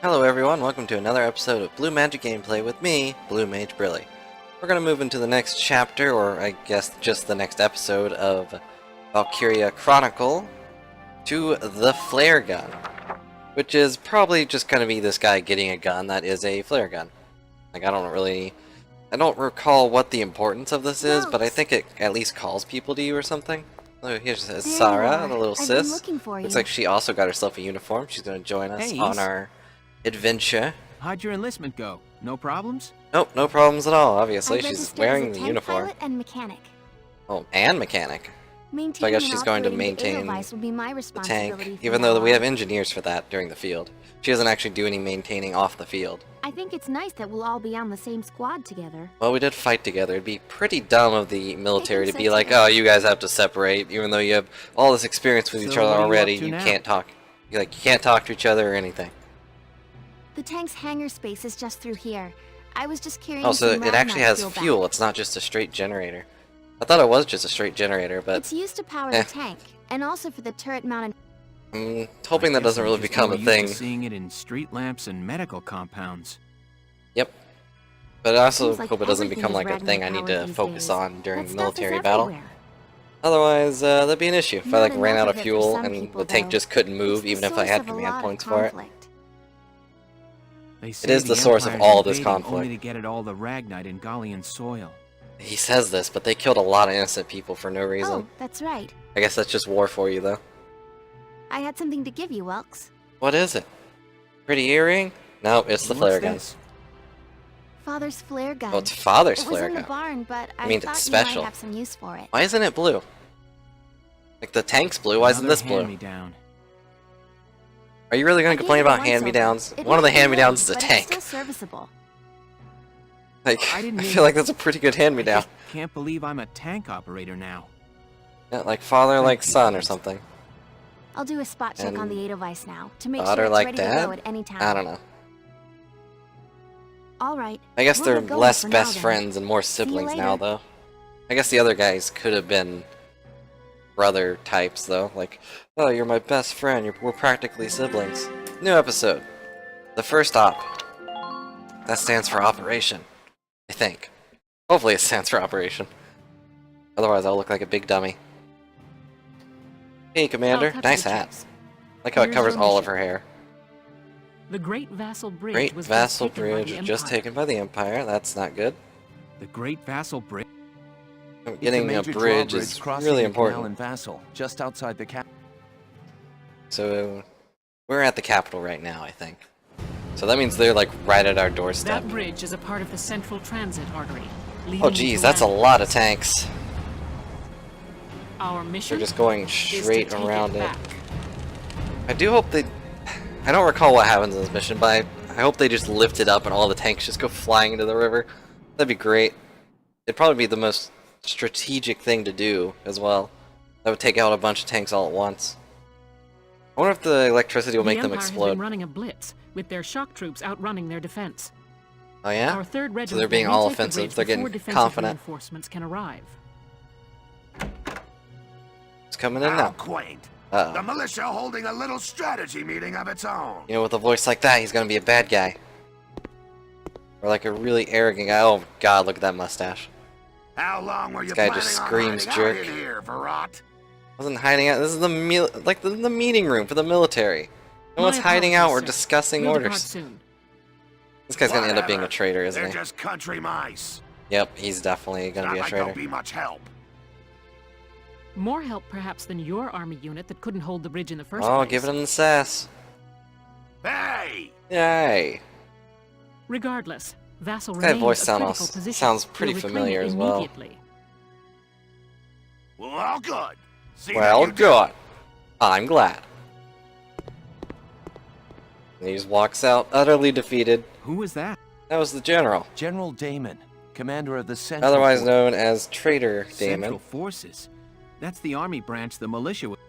Hello everyone, welcome to another episode of Blue Magic Gameplay with me, BlueMageBrilly. We're going to move into the next chapter, or I guess just the next episode of Valkyria Chronicle to the flare gun, which is probably just going to be this guy getting a gun that is a flare gun. Like, I don't recall what the importance of this is, but I think it at least calls people to you or something. Oh, here's Sarah, the little sis. Looks like she also got herself a uniform. She's going to join us on our adventure. How'd your enlistment go? No problems? Nope, no problems at all, obviously. She's wearing the uniform. Pilot and mechanic. Oh, and mechanic. So I guess she's going to maintain the tank, even though we have engineers for that during the field. She doesn't actually do any maintaining off the field. I think it's nice that we'll all be on the same squad together. Well, we did fight together. It'd be pretty dumb of the military to be like, oh, you guys have to separate, even though you have all this experience with each other already. You can't talk. You can't talk to each other or anything. The tank's hangar space is just through here. I was just curious. Oh, so it actually has fuel. It's not just a straight generator. I thought it was just a straight generator, but it's used to power the tank, and also for the turret-mounted. I'm hoping that doesn't really become a thing. Seeing it in street lamps and medical compounds. Yep. But I also hope it doesn't become like a thing I need to focus on during military battle. Otherwise, that'd be an issue if I like ran out of fuel and the tank just couldn't move, even if I had command points for it. It is the source of all this conflict. Only to get at all the Ragnite in Gallian soil. He says this, but they killed a lot of innocent people for no reason. Oh, that's right. I guess that's just war for you, though. I had something to give you, Welks. What is it? Pretty earring? No, it's the flare gun. Father's flare gun. Oh, it's Father's flare gun. It was in the barn, but I mean, thought it's special. You might have some use for it. Why isn't it blue? Like, the tank's blue, why isn't this blue? Hand-me-down. Are you really going to complain about hand-me-downs? One of the hand-me-downs is a tank. It's still serviceable. Like, I feel like that's a pretty good hand-me-down. Can't believe I'm a tank operator now. Yeah, like father, like son, or something. I'll do a spot check on the Edelweiss now to make Daughter sure it's like ready dad? to go at any time. I don't know. All right. I guess they're less best now, friends and more siblings later. now, though. I guess the other guys could have been brother types, though. Like, oh, you're my best friend. We're practically siblings. New episode. The first op. That stands for Operation. I think. Hopefully it stands for Operation. Otherwise I'll look like a big dummy. Hey, Commander. Nice hat. Like how it covers all of her hair. The Great Vassal Bridge Great was Vassal just taken by Bridge the just Empire. taken by the Empire. That's not good. The Great Vassal Bridge. Getting a bridge is really important. In Vassal, just outside the cap. So we're at the capital right now, I think. So that means they're like right at our doorstep. That bridge is a part of the central transit artery. Oh geez, that's a lot of tanks. Our mission They're just going is to straight take around it. back. I do hope they... I don't recall what happens in this mission, but I hope they just lift it up and all the tanks just go flying into the river. That'd be great. It'd probably be the most strategic thing to do as well. That would take out a bunch of tanks all at once. I wonder if the electricity will make them Empire has explode. been running a blitz with their shock troops outrunning their defense. Oh yeah? Our third regiment So they're being will all retake the offensive. bridge They're getting before defensive confident. Reinforcements can arrive. It's coming in How now. quaint. Uh-oh. The militia holding a little strategy meeting of its own. You know, with a voice like that, he's gonna be a bad guy. Or like a really arrogant guy. Oh god, look at that mustache. How long were you This guy planning just on screams hiding jerk. out in here, Verrot? Wasn't hiding out. This is the the meeting room for the military. No one's My hiding out. We're apologies, sir. discussing We'll depart orders. soon. This guy's gonna end up being a Whatever. traitor, isn't They're he? just country mice. Yep, he's definitely gonna Not be a like they'll traitor. be much help. More help perhaps than your army unit that couldn't hold the bridge in the first Oh, place. giving him the sass. Hey! Yay! Regardless, Vassal That remains voice a sounds- critical position. sounds pretty We'll reclaim familiar it as well. immediately. Well, good. See that Well, you did good. it. I'm glad. And he just walks out, utterly defeated. Who was that? That was the general, General Damon, commander of the Central otherwise Force. known as Traitor Central Damon. Forces. That's the army branch the militia was.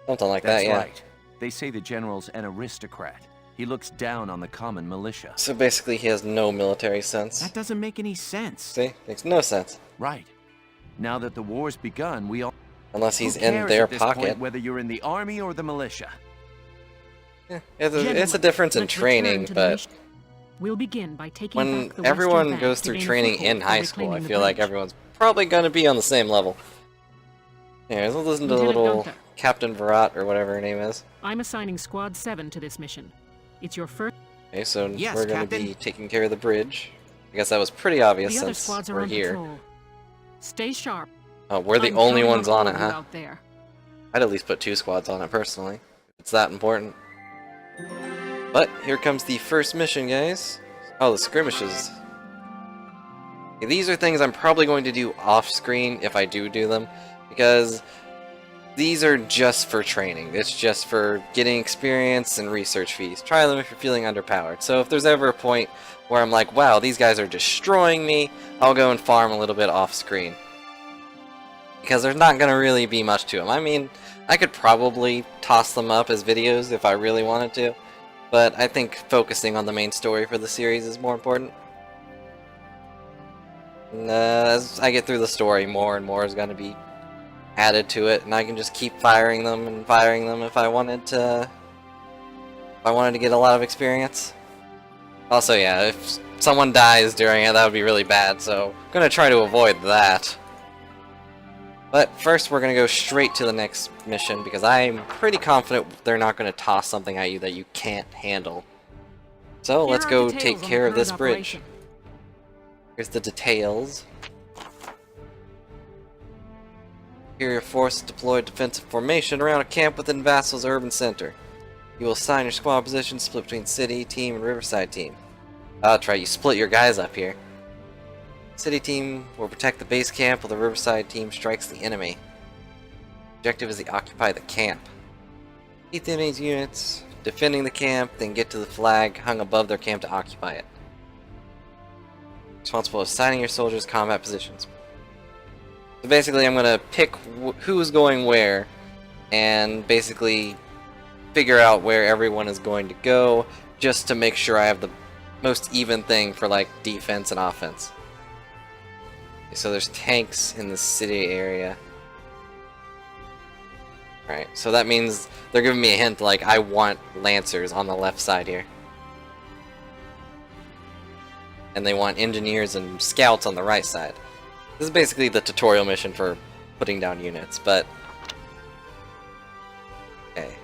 Something like That's that, yeah. right. They say the general's an aristocrat. He looks down on the common militia. So basically, he has no military sense. That doesn't make any sense. See, makes no sense Right. Now that the war's begun, we all unless he's Who in cares their at this pocket. point whether you're in the army or the militia. It's a difference in Let's training, return to the but mission. We'll begin by taking when back the everyone Western goes Bank to through gain a training foothold in for high school, I reclaiming the feel like bridge. everyone's probably going to be on the same level. Anyways, let's listen to Lieutenant little Gunther. Captain Virat, or whatever her name is. I'm assigning Squad 7 to this mission. It's your first. Okay, so Yes, we're going to Captain. be taking care of the bridge. I guess that was pretty obvious The other since squads are we're on here. patrol. Stay sharp. Oh, we're the I'm only counting ones on all it, of you huh? out there. I'd at least put 2 squads on it, personally. It's that important. But, here comes the first mission, guys. Oh, the skirmishes. Okay, these are things I'm probably going to do off-screen if I do them, because these are just for training. It's just for getting experience and research fees. Try them if you're feeling underpowered. So if there's ever a point where I'm like, wow, these guys are destroying me, I'll go and farm a little bit off-screen. Because there's not going to really be much to them. I mean, I could probably toss them up as videos if I really wanted to, but I think focusing on the main story for the series is more important. And, as I get through the story, more and more is going to be added to it, and I can just keep firing them and firing them if I wanted to. If I wanted to get a lot of experience. Also, yeah, if someone dies during it, that would be really bad. So I'm gonna try to avoid that. But first, we're gonna go straight to the next mission because I'm pretty confident they're not gonna toss something at you that you can't handle. So let's Here are go details take on the care of current this bridge. operation. Here's the details. Superior force deployed defensive formation around a camp within Vassal's urban center. You will assign your squad position split between city team and riverside team. Oh, that's right, you split your guys up here. City team will protect the base camp while the riverside team strikes the enemy. Objective is to occupy the camp. Keep the enemy's units defending the camp, then get to the flag hung above their camp to occupy it. Responsible for assigning your soldiers combat positions. So basically, I'm gonna pick who's going where, and basically figure out where everyone is going to go, just to make sure I have the most even thing for like defense and offense. Okay, so there's tanks in the city area. Alright, so that means they're giving me a hint like I want lancers on the left side here. And they want engineers and scouts on the right side. This is basically the tutorial mission for putting down units, but... Okay.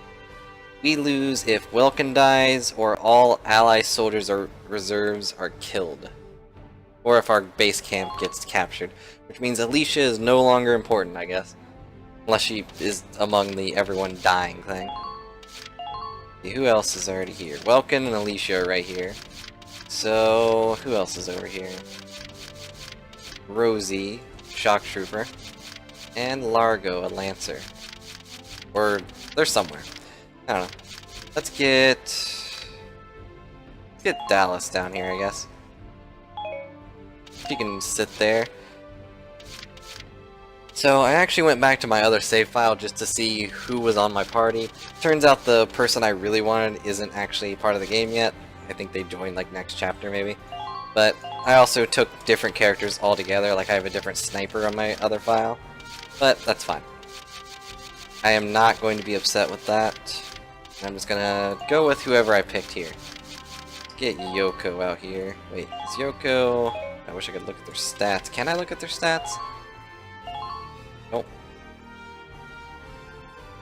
We lose if Welkin dies, or all ally soldiers or reserves are killed. Or if our base camp gets captured. Which means Alicia is no longer important, I guess. Unless she is among the everyone dying thing. See, who else is already here? Welkin and Alicia are right here. So, who else is over here? Rosie, Shock Trooper, and Largo, a Lancer. Or, they're somewhere. I don't know. Let's get Dallas down here, I guess. She can sit there. So, I actually went back to my other save file just to see who was on my party. Turns out the person I really wanted isn't actually part of the game yet. I think they joined like next chapter maybe. But I also took different characters altogether, like I have a different sniper on my other file. But that's fine. I am not going to be upset with that. I'm just gonna go with whoever I picked here. Let's get Yoko out here. Wait, is Yoko... I wish I could look at their stats. Can I look at their stats? Nope.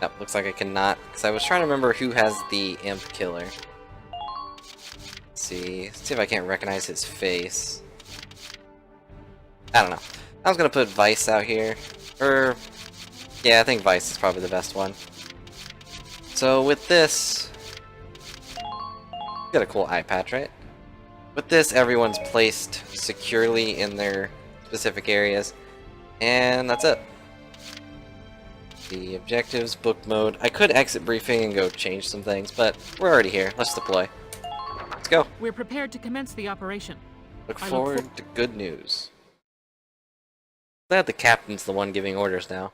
Nope, looks like I cannot. Because I was trying to remember who has the imp killer. Let's see if I can't recognize his face. I don't know. I was gonna put Vice out here. Or, yeah, I think Vice is probably the best one. So with this, got a cool eye patch, right? With this, everyone's placed securely in their specific areas, and that's it. The objectives, book mode. I could exit briefing and go change some things, but we're already here. Let's deploy. Let's go. We're prepared to commence the operation. Look I look forward to good news. Glad the captain's the one giving orders now.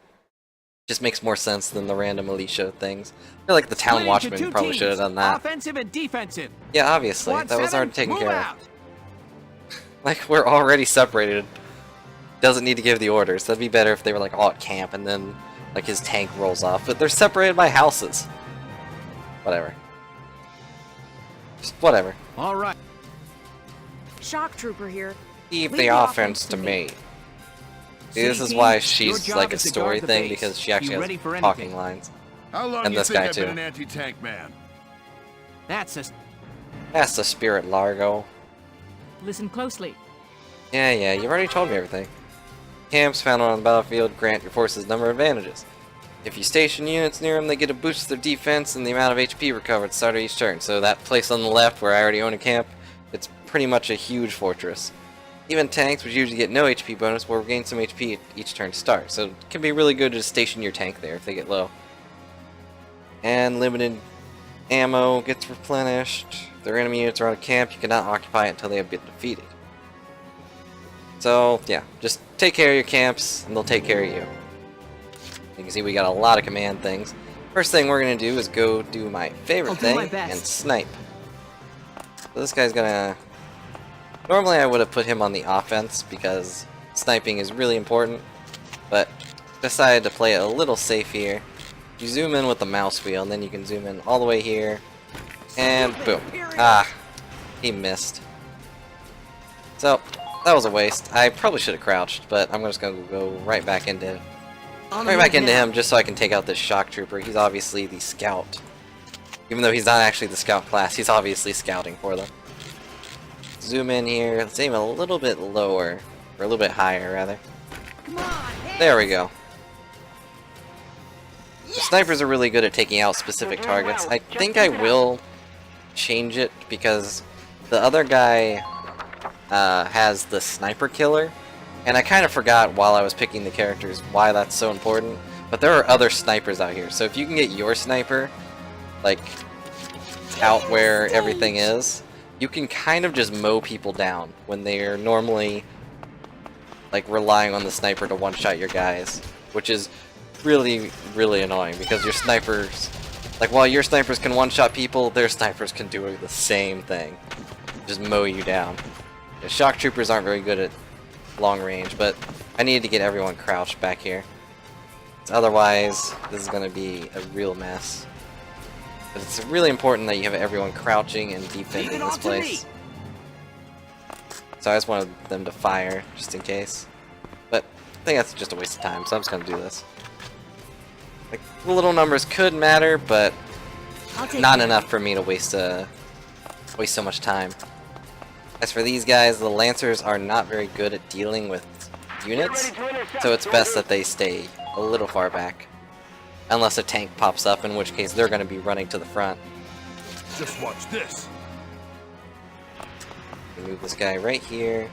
Just makes more sense than the random Alicia things. I feel like the town Split into watchman two probably should have teams, done that. Offensive and defensive. Yeah, obviously. Squad That was 7, already taken move care out. of. Like, we're already separated. Doesn't need to give the orders. That'd be better if they were like all at camp and then like his tank rolls off. But they're separated by houses. Whatever. Just whatever. All right. Shock Trooper here. Leave Leave the the offense to me. See, this is See, why your she's job like a is to story guard the thing, base. because she Be actually ready has for talking anything. lines. How long And you this think guy, I've been too. an anti-tank man? That's a... That's the spirit, Largo. Listen closely. Yeah, you've already told me everything. Camps found on the battlefield grant your forces a number of advantages. If you station units near them, they get a boost to their defense and the amount of HP recovered at the start of each turn. So that place on the left where I already own a camp, it's pretty much a huge fortress. Even tanks, which usually get no HP bonus, will regain some HP each turn start. So it can be really good to station your tank there if they get low. And limited ammo gets replenished. If their enemy units are on a camp, you cannot occupy it until they have been defeated. So, yeah, just take care of your camps, and they'll take care of you. You can see we got a lot of command things. First thing we're going to do is go do my favorite I'll do thing, my best. and snipe. So this guy's gonna... Normally I would have put him on the offense, because sniping is really important, but decided to play it a little safe here. You zoom in with the mouse wheel, and then you can zoom in all the way here, and boom. Ah, he missed. So, that was a waste. I probably should have crouched, but I'm just going to go right back into him just so I can take out this shock trooper. He's obviously the scout. Even though he's not actually the scout class, he's obviously scouting for them. Zoom in here. Let's aim a little bit lower, or a little bit higher, rather. There we go. The snipers are really good at taking out specific targets. I think I will change it because the other guy has the sniper killer, and I kind of forgot while I was picking the characters why that's so important. But there are other snipers out here, so if you can get your sniper like out where everything is, you can kind of just mow people down when they're normally like relying on the sniper to one-shot your guys, which is really, really annoying because your snipers, like while your snipers can one-shot people, their snipers can do the same thing. Just mow you down. The shock troopers aren't very good at long range, but I needed to get everyone crouched back here. Otherwise, this is going to be a real mess. But it's really important that you have everyone crouching and defending this place. So I just wanted them to fire, just in case. But I think that's just a waste of time, so I'm just going to do this. Like, the little numbers could matter, but not enough for me to waste so much time. As for these guys, the Lancers are not very good at dealing with units, so it's best that they stay a little far back. Unless a tank pops up, in which case they're going to be running to the front. Just watch this. Move this guy right here.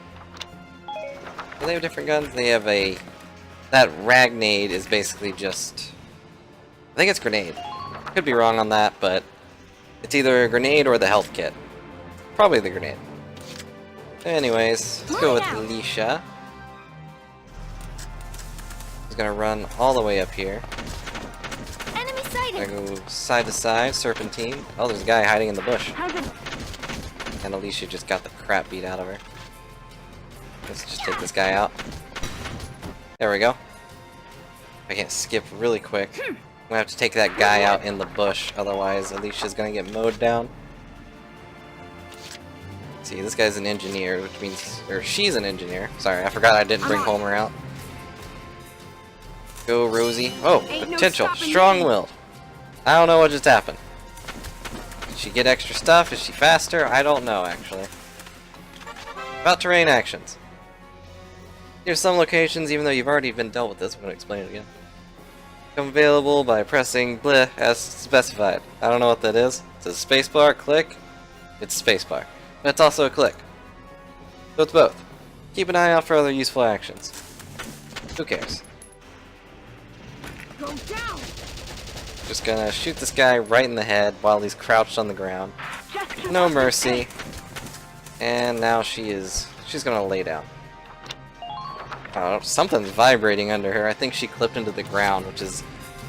Do they have different guns? They have a... That Ragnade is basically just... I think it's grenade. Could be wrong on that, but it's either a grenade or the health kit. Probably the grenade. Anyways, let's go with Alicia. He's gonna run all the way up here. Enemy sighted. Gonna go side to side, serpentine. Oh, there's a guy hiding in the bush. And Alicia just got the crap beat out of her. Let's just take this guy out. There we go. I can't skip really quick. I'm gonna have to take that guy out in the bush, otherwise Alicia's gonna get mowed down. See, this guy's an engineer, which means... Or she's an engineer. Sorry, I forgot I didn't bring Homer out. Go, Rosie. Oh, potential. Strong-willed. I don't know what just happened. Did she get extra stuff? Is she faster? I don't know, actually. About terrain actions. Here's some locations, even though you've already been dealt with this. I'm going to explain it again. Become available by pressing bleh as specified. I don't know what that is. It says spacebar, click. It's spacebar. But it's also a click. So it's both. Keep an eye out for other useful actions. Who cares? Go down. Just gonna shoot this guy right in the head while he's crouched on the ground. No mercy. And now she's gonna lay down. Oh, something's vibrating under her. I think she clipped into the ground, which is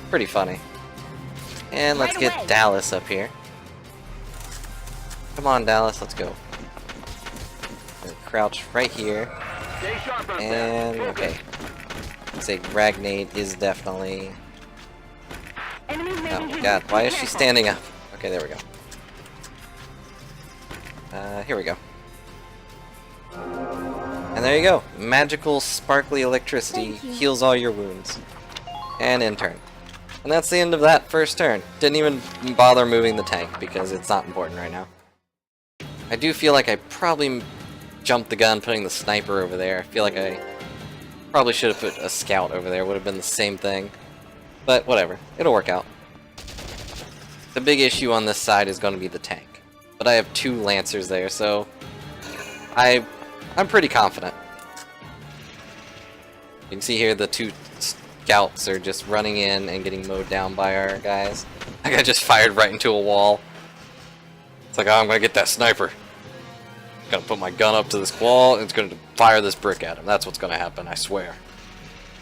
pretty funny. And let's get Dallas up here. Come on, Dallas, let's go. Crouch right here. And, okay. Let's say Ragnade is definitely... Oh my god, why is she standing up? Okay, there we go. Here we go. And there you go. Magical, sparkly electricity heals all your wounds. And in turn. And that's the end of that first turn. Didn't even bother moving the tank because it's not important right now. I do feel like I probably jumped the gun putting the sniper over there. I feel like I probably should have put a scout over there. Would have been the same thing. But whatever. It'll work out. The big issue on this side is going to be the tank. But I have 2 Lancers there, so I'm pretty confident. You can see here the 2 scouts are just running in and getting mowed down by our guys. That guy just fired right into a wall. It's like, oh, I'm gonna get that sniper. Gonna put my gun up to this wall and it's gonna fire this brick at him. That's what's gonna happen, I swear.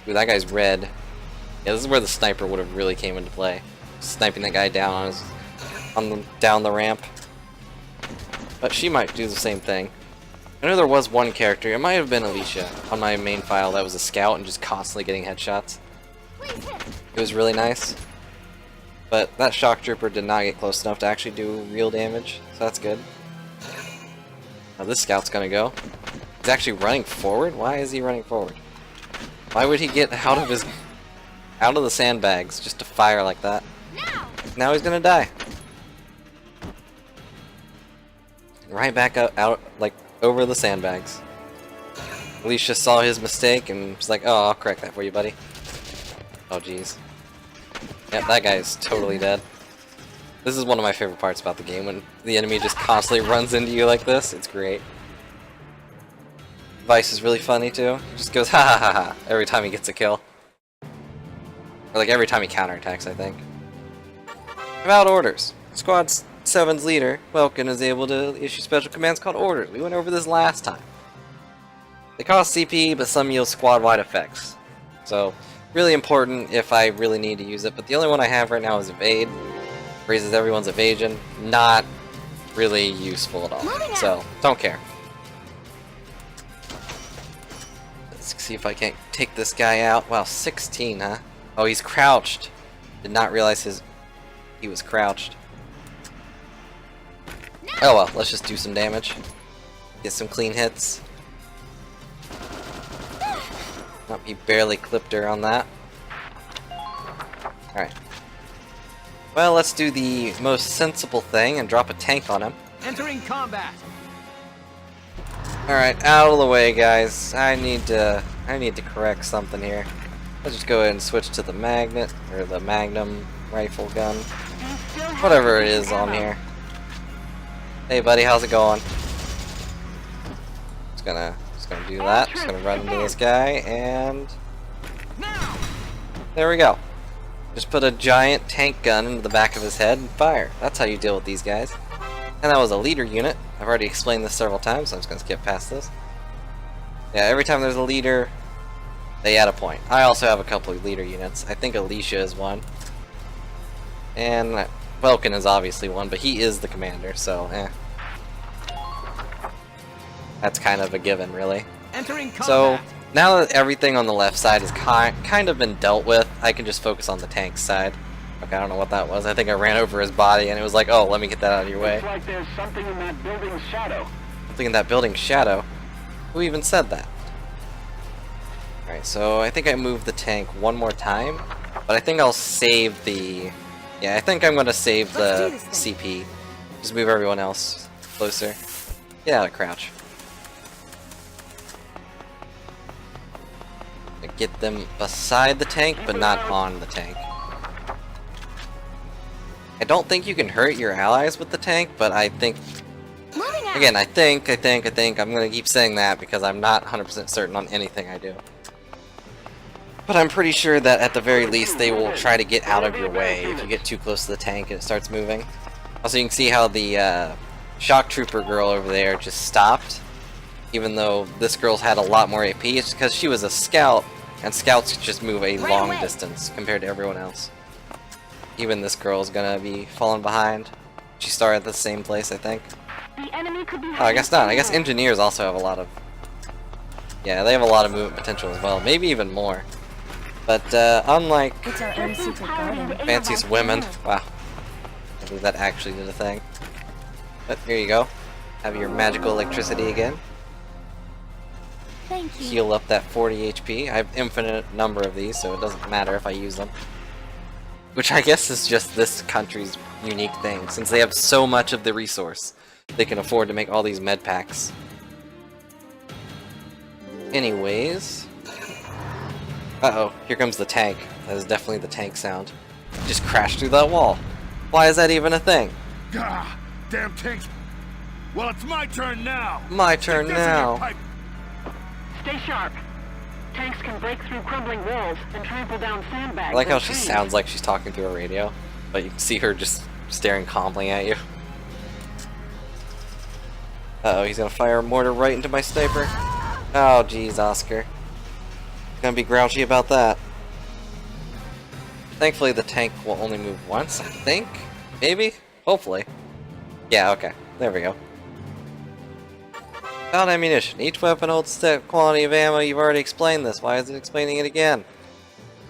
Ooh, that guy's red. Yeah, this is where the sniper would have really came into play. Sniping that guy down down the ramp. But she might do the same thing. I know there was one character, it might have been Alicia, on my main file that was a scout and just constantly getting headshots. It was really nice. But that shock trooper did not get close enough to actually do real damage, so that's good. Now this scout's gonna go. He's actually running forward? Why is he running forward? Why would he get out of the sandbags just to fire like that? Now he's gonna die. Right back out like over the sandbags. Alicia saw his mistake and was like, oh, I'll correct that for you, buddy. Oh, jeez. Yep, that guy is totally dead. This is one of my favorite parts about the game, when the enemy just constantly runs into you like this. It's great. Vice is really funny, too. He just goes, ha ha ha ha, every time he gets a kill. Or like every time he counterattacks, I think. About orders. Squad 7's leader, Welkin, is able to issue special commands called orders. We went over this last time. They cost CP, but some yield squad-wide effects. So, really important if I really need to use it, but the only one I have right now is Evade. Raises everyone's evasion. Not really useful at all. So, don't care. Let's see if I can't take this guy out. Wow, 16, huh? Oh, he's crouched. Did not realize he was crouched. Oh well, let's just do some damage. Get some clean hits. Oh, he barely clipped her on that. Alright. Well, let's do the most sensible thing and drop a tank on him. Entering combat. Alright, out of the way, guys. I need to correct something here. Let's just go ahead and switch to the magnet, or the magnum rifle gun. Whatever it is on here. Hey buddy, how's it going? Just gonna do that. Just gonna run into this guy, and there we go. Just put a giant tank gun into the back of his head and fire. That's how you deal with these guys. And that was a leader unit. I've already explained this several times, so I'm just gonna skip past this. Yeah, every time there's a leader, they add a point. I also have a couple of leader units. I think Alicia is one. And Welkin is obviously one, but he is the commander, so that's kind of a given, really. Entering combat. So now that everything on the left side has kind of been dealt with, I can just focus on the tank side. Okay, I don't know what that was. I think I ran over his body, and it was like, oh, let me get that out of your way. Looks like there's something in that building's shadow. Something in that building's shadow? Who even said that? Alright, so I think I moved the tank one more time, but I think I'll save the... Yeah, I think I'm going to save the CP. Just move everyone else closer. Get out of crouch. Get them beside the tank, but not on the tank. I don't think you can hurt your allies with the tank, but I think... Again, I think, I'm going to keep saying that because I'm not 100% certain on anything I do. But I'm pretty sure that at the very least they will try to get out of your way if you get too close to the tank and it starts moving. Also, you can see how the shock trooper girl over there just stopped. Even though this girl's had a lot more AP, it's because she was a scout, and scouts just move a long distance compared to everyone else. Even this girl's gonna be falling behind. She started at the same place, I think. Oh, I guess not. I guess engineers also have a lot of... Yeah, they have a lot of movement potential as well. Maybe even more. But unlike Fancy's women... Wow. I believe that actually did a thing. But here you go. Have your magical electricity again. Thank you. Heal up that 40 HP. I have infinite number of these, so it doesn't matter if I use them. Which I guess is just this country's unique thing, since they have so much of the resource. They can afford to make all these med packs. Anyways... Uh-oh, here comes the tank. That is definitely the tank sound. Just crashed through that wall. Why is that even a thing? Gah! Damn tanks! Well, it's my turn now! My turn Stick this in your now. pipe. Stay sharp. Tanks can break through crumbling walls and trample down sandbags. I like how and she trees. sounds like she's talking through a radio, but you can see her just staring calmly at you. Uh-oh, he's gonna fire a mortar right into my sniper. Oh, jeez, Oscar. Gonna be grouchy about that. Thankfully, the tank will only move once, I think? Maybe? Hopefully. Yeah, okay. There we go. Found ammunition. Each weapon holds a set quantity of ammo. You've already explained this. Why is it explaining it again?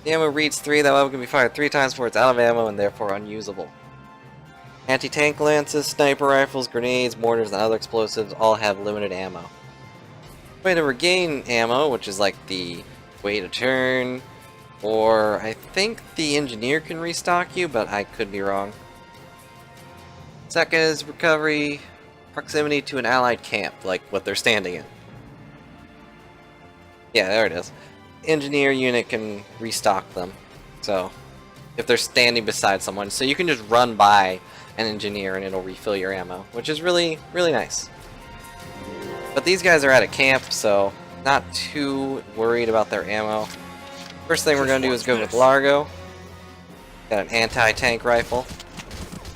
The ammo reads 3. That weapon can be fired 3 times before it's out of ammo and therefore unusable. Anti-tank lances, sniper rifles, grenades, mortars, and other explosives all have limited ammo. Way to regain ammo, which is like the way to turn, or I think the engineer can restock you, but I could be wrong. Second is recovery, proximity to an allied camp, like what they're standing in. Yeah, there it is. Engineer unit can restock them, so if they're standing beside someone, so you can just run by an engineer and it'll refill your ammo, which is really, really nice. But these guys are at a camp, so not too worried about their ammo. First thing we're going to do is go with Largo. Got an anti-tank rifle.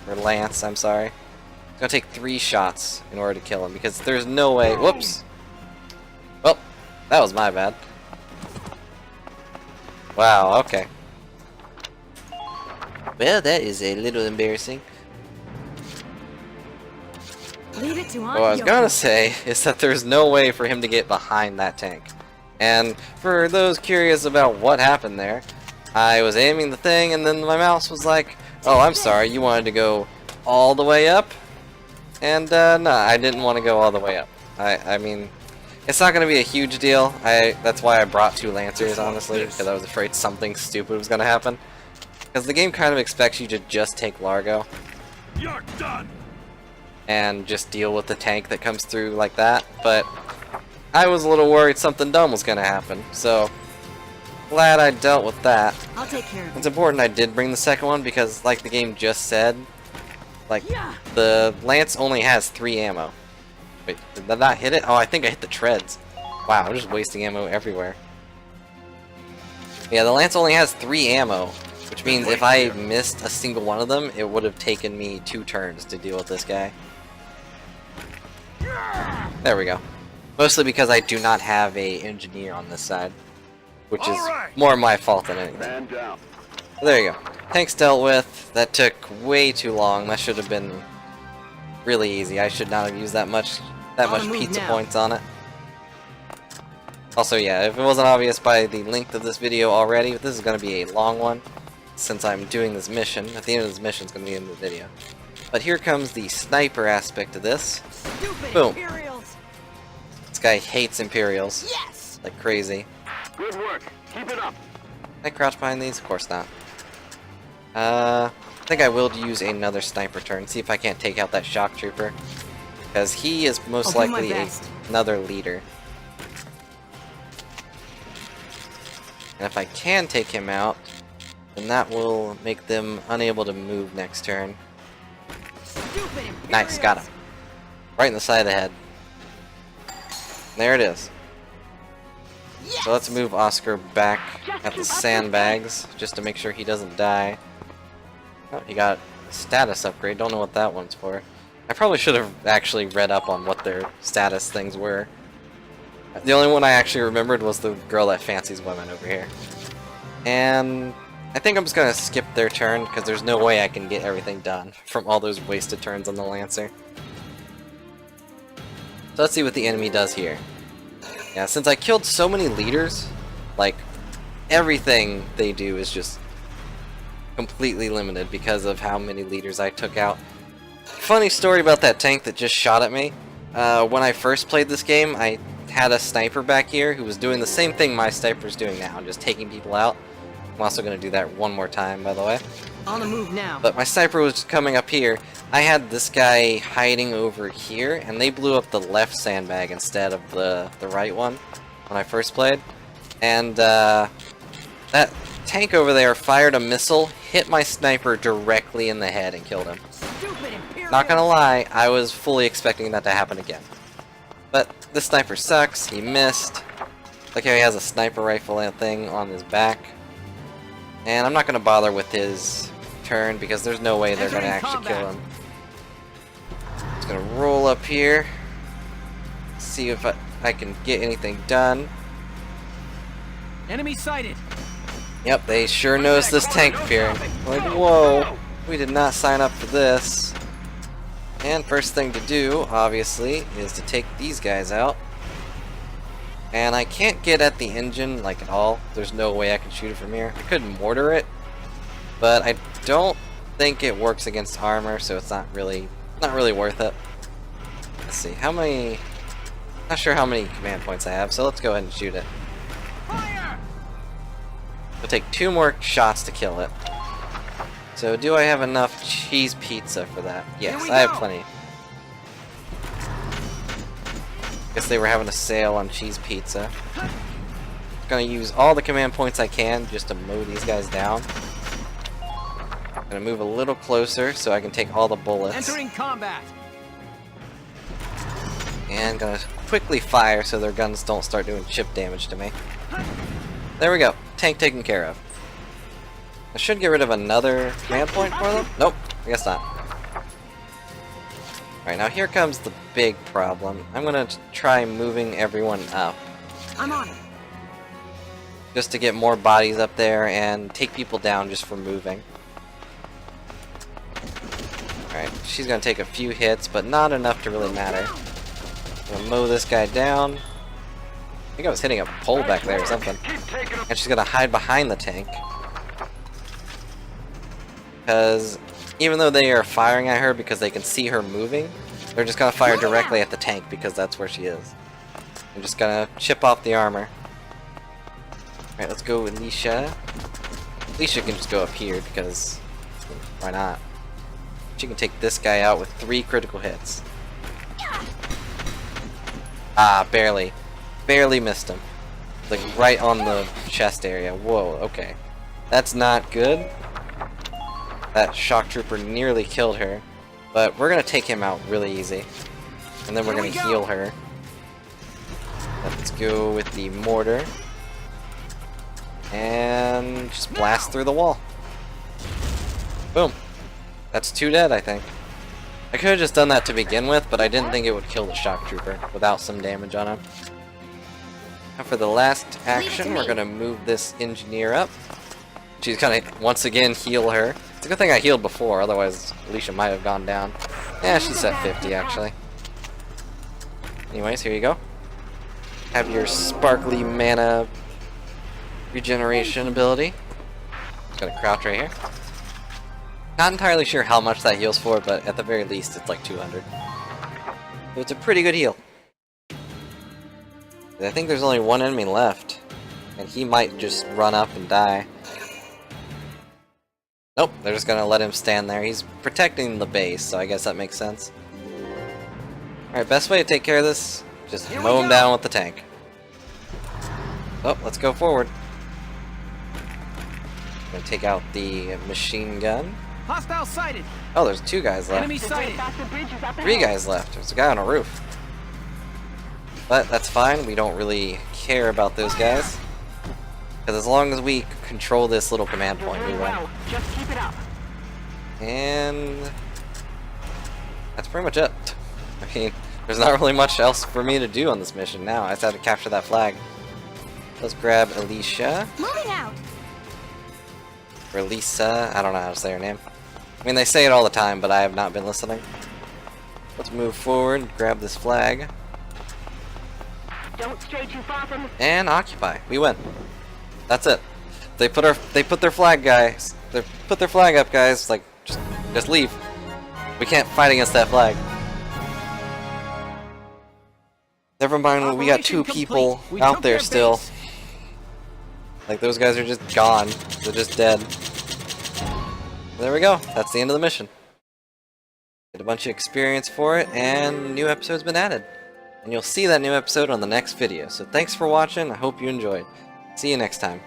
Or lance, I'm sorry. It's going to take 3 shots in order to kill him, because there's no way... Whoops! Well, that was my bad. Wow, okay. Well, that is a little embarrassing. Leave it to What I was gonna say is that there's no way for him to get behind that tank. And for those curious about what happened there, I was aiming the thing and then my mouse was like, oh, I'm sorry, you wanted to go all the way up? And no, I didn't want to go all the way up. I mean, it's not gonna be a huge deal. That's why I brought 2 Lancers, honestly, because I was afraid something stupid was gonna happen. Because the game kind of expects you to just take Largo. You're done! And just deal with the tank that comes through like that, but I was a little worried something dumb was gonna happen, so glad I dealt with that. I'll take care of it. It's important I did bring the second one because, like the game just said, like, the Lance only has 3 ammo. Wait, did that not hit it? Oh, I think I hit the treads. Wow, I'm just wasting ammo everywhere. Yeah, the Lance only has 3 ammo, which means if I missed a single one of them, it would have taken me 2 turns to deal with this guy. There we go. Mostly because I do not have a engineer on this side, which is more my fault than anything. Man down. There you go. Tanks dealt with. That took way too long. That should have been really easy. I should not have used that much pizza points on it. Also, yeah, if it wasn't obvious by the length of this video already, this is going to be a long one, since I'm doing this mission. At the end of this mission, it's going to be the end of the video. But here comes the sniper aspect of this. Stupid Boom. Imperials. This guy hates Imperials. Yes. Like crazy. Good work. Keep it up. Can I crouch behind these? Of course not. I think I will use another sniper turn, see if I can't take out that shock trooper. Because he is most I'll do my likely best. another leader. And if I can take him out, then that will make them unable to move next turn. Stupid Imperials. Nice, got him. Right in the side of the head. There it is. Yes. So let's move Oscar back at the sandbags, just to make sure he doesn't die. Oh, he got a status upgrade, don't know what that one's for. I probably should have actually read up on what their status things were. The only one I actually remembered was the girl that fancies women over here. And I think I'm just gonna skip their turn, because there's no way I can get everything done from all those wasted turns on the Lancer. So let's see what the enemy does here. Yeah, since I killed so many leaders, like, everything they do is just completely limited because of how many leaders I took out. Funny story about that tank that just shot at me. when I first played this game, I had a sniper back here who was doing the same thing my sniper's doing now, just taking people out. I'm also going to do that one more time, by the way. On the move now. But my sniper was just coming up here. I had this guy hiding over here, and they blew up the left sandbag instead of the right one when I first played. And that tank over there fired a missile, hit my sniper directly in the head, and killed him. Stupid Imperial. Not gonna lie, I was fully expecting that to happen again. But this sniper sucks, he missed. Look how he has a sniper rifle thing on his back. And I'm not gonna bother with his turn because there's no way they're gonna actually kill him. Just gonna roll up here, see if I can get anything done. Enemy sighted. Yep, they sure noticed this tank appearing. Like, whoa, we did not sign up for this. And first thing to do, obviously, is to take these guys out. And I can't get at the engine, like, at all. There's no way I can shoot it from here. I could mortar it, but I don't think it works against armor, so it's not really worth it. Let's see, how many... Not sure how many command points I have, so let's go ahead and shoot it. Fire! It'll take 2 more shots to kill it. So do I have enough cheese pizza for that? Yes, I have plenty. Guess they were having a sale on cheese pizza. Gonna use all the command points I can just to mow these guys down. Gonna move a little closer so I can take all the bullets. Entering combat. And gonna quickly fire so their guns don't start doing chip damage to me. There we go. Tank taken care of. I should get rid of another command point for them. Nope, I guess not. Alright, now here comes the big problem. I'm gonna try moving everyone up. I'm on it. Just to get more bodies up there and take people down just for moving. Alright, she's gonna take a few hits, but not enough to really matter. I'm gonna mow this guy down. I think I was hitting a pole back there or something. And she's gonna hide behind the tank. Because even though they are firing at her because they can see her moving, they're just gonna fire directly at the tank because that's where she is. I'm just gonna chip off the armor. Alright, let's go with Alicia. Alicia can just go up here because why not? She can take this guy out with 3 critical hits. Ah, barely. Barely missed him. Like right on the chest area. Whoa, okay. That's not good. That shock trooper nearly killed her. But we're gonna take him out really easy. And then we're gonna heal her. Let's go with the mortar. And just blast through the wall. Boom. That's 2 dead, I think. I could have just done that to begin with, but I didn't think it would kill the shock trooper without some damage on him. Now for the last action, we're gonna move this engineer up. She's gonna once again heal her. It's a good thing I healed before, otherwise Alicia might have gone down. Yeah, she's at 50 actually. Anyways, here you go. Have your sparkly mana regeneration ability. Just gonna crouch right here. Not entirely sure how much that heals for, but at the very least it's like 200. So it's a pretty good heal. I think there's only 1 enemy left, and he might just run up and die. Nope, they're just gonna let him stand there. He's protecting the base, so I guess that makes sense. Alright, best way to take care of this, just mow him down with the tank. Oh, let's go forward. Gonna take out the machine gun. Hostile sighted. Oh, there's 2 guys left. Enemy sighted. 3 guys left. There's a guy on a roof. But that's fine, we don't really care about those guys. Because as long as we control this little command point, we win. Just keep it up. And that's pretty much it. I mean, there's not really much else for me to do on this mission now. I just have to capture that flag. Let's grab Alicia. Moving out. Or Lisa, I don't know how to say her name. I mean, they say it all the time, but I have not been listening. Let's move forward, grab this flag. Don't stray too far from the... And occupy. We win. That's it. They put their flag, guys. They put their flag up, guys. Like, just leave. We can't fight against that flag. Never mind, we got 2 Operation people complete. We out took there their still. base. Like, those guys are just gone. They're just dead. There we go. That's the end of the mission. Get a bunch of experience for it, and a new episode's been added. And you'll see that new episode on the next video. So thanks for watching. I hope you enjoyed. See you next time.